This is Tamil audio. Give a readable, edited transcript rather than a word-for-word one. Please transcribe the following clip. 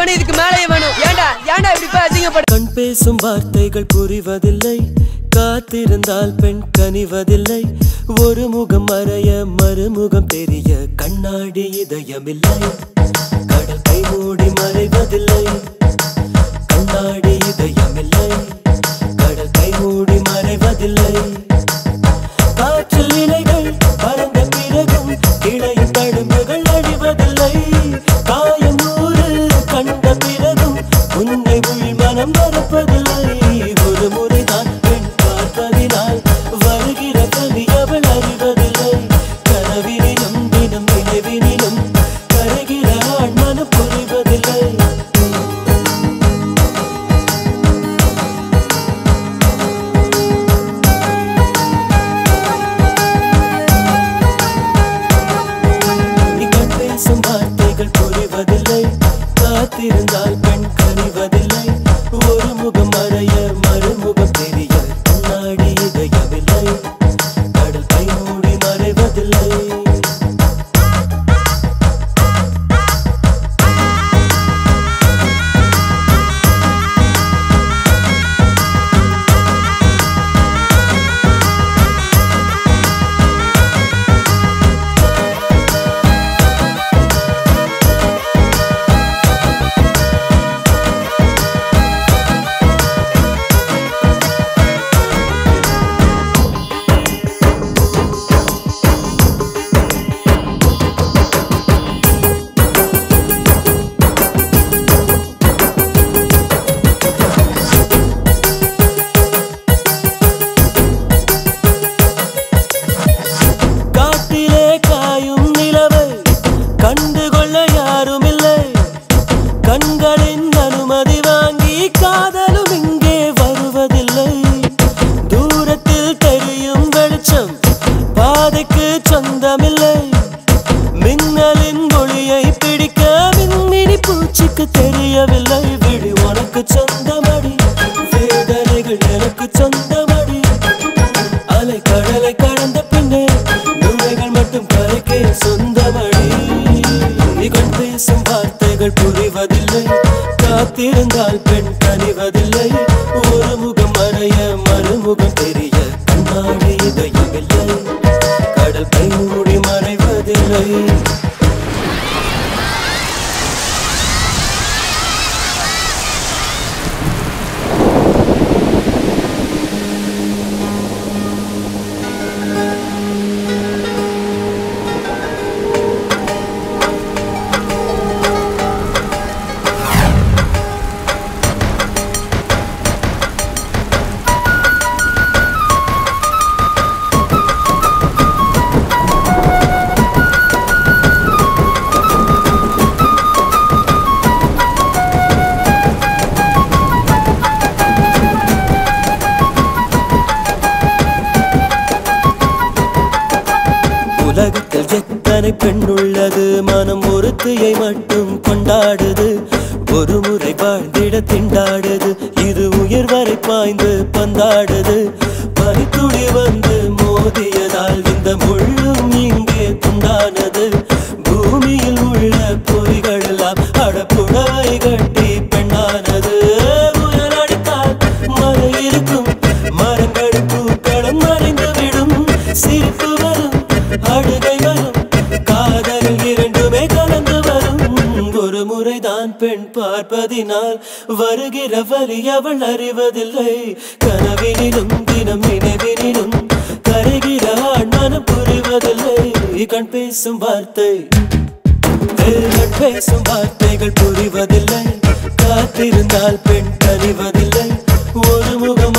வேணும், இதுக்கு மேலே வேணும். ஏண்டா ஏண்டா இப்படி போய் அசிங்கப்பட? கண் பேசும் வார்த்தைகள் புரிவதில்லை, காத்திருந்தால் பெண் கனிவதில்லை. ஒரு முகம் மறைய மறுமுகம் தெரிய கண்ணாடி இதயமில்லை. கடல் கை மூடி மறைவதில்லை, கண்ணாடி இதயமில்லை. கடல் கை மூடி மறைவதில்லை. காற்றில் இலைகள் பறந்த பிறகும் இடையின் தழும்புகள் அழிவதில்லை. காயம் நூறு கண்ட பிறகும் உன்னை உள் மனம் மறப்பதில்லை. ஒரு முறைதான் பெண் பார்ப்பதினால் வருகிற கவி அவள் அறிவதில்லை. கனவினிலும் தினம் நினைவினிலும் கருகிற ஆண் மனம் புரிவதில்லை. கண் பேசும் வார்த்தைகள் புரிவதில்லை, காத்திருந்தால் பெண் கனிவதில்லை. ஒரு முகம் மறைய மறுமுகம் தெரிய கண்ணாடி இதயமில்லை. கடல் கை மூடி மறைவதில்லை. கண்டுகொள்ள யாருமில்லை, கண்களின் அனுமதி வாங்கி காதலும் இங்கே வருவதில்லை. தூரத்தில் தெரியும் வெளிச்சம் பாதைக்கு சொந்தமில்லை. மின்னலின் ஒளியை பிடிக்க மின்மினி பூச்சிக்கு தெரியவில்லை. விழி உனக்கு சொந்தமடி, வேதனைகள் எனக்கு சொந்தமடி. அலை கடலை கடந்த பின்னே நுரைகள் மட்டும் கரைக்கே சொந்தமடி. கண் பேசும் வார்த்தைகள் புரிவதில்லை, காத்திருந்தால் பெண் கனிவதில்லை. ஒரு முகம் மறைய மறுமுகம் தெரிய கண்ணாடி இதயமில்லை. கடல் கை மூடி மறைவதில்லை. உலகத்தில் எத்தனை பெண் உள்ளது, மனம் ஒருத்தியை மட்டும் கொண்டாடுது. ஒரு முறை வாழ்ந்திட திண்டாடுது, இது உயிர் வரை பாய்ந்து பந்தாடுது. பனித்துளி வந்து மோதியதால் இந்த முள்ளும் இங்கே துண்டானது. பூமியில் உள்ள பொறிகள் எல்லாம் அடப்புடவை கட்டி பெண்ணானது. உயரடித்தால் மறை இருக்கும், மரங்கள் பூக்களும் மறைந்துவிடும். சிரிப்பு வரும், அழுகை வரும், காதலில் இரண்டுமே கலந்து வரும். ஒரு முறைதான் பெண் பார்ப்பதினால் வருகிற வலி அவள் அறிவதில்லை. கனவினிலும் தினம் நினைவினிலும் கரைகிற ஆண் மனம் புரிவதில்லை. கண் பேசும் வார்த்தை கண் பேசும் வார்த்தைகள் புரிவதில்லை, காத்திருந்தால் பெண் கனிவதில்லை. ஒரு முகம்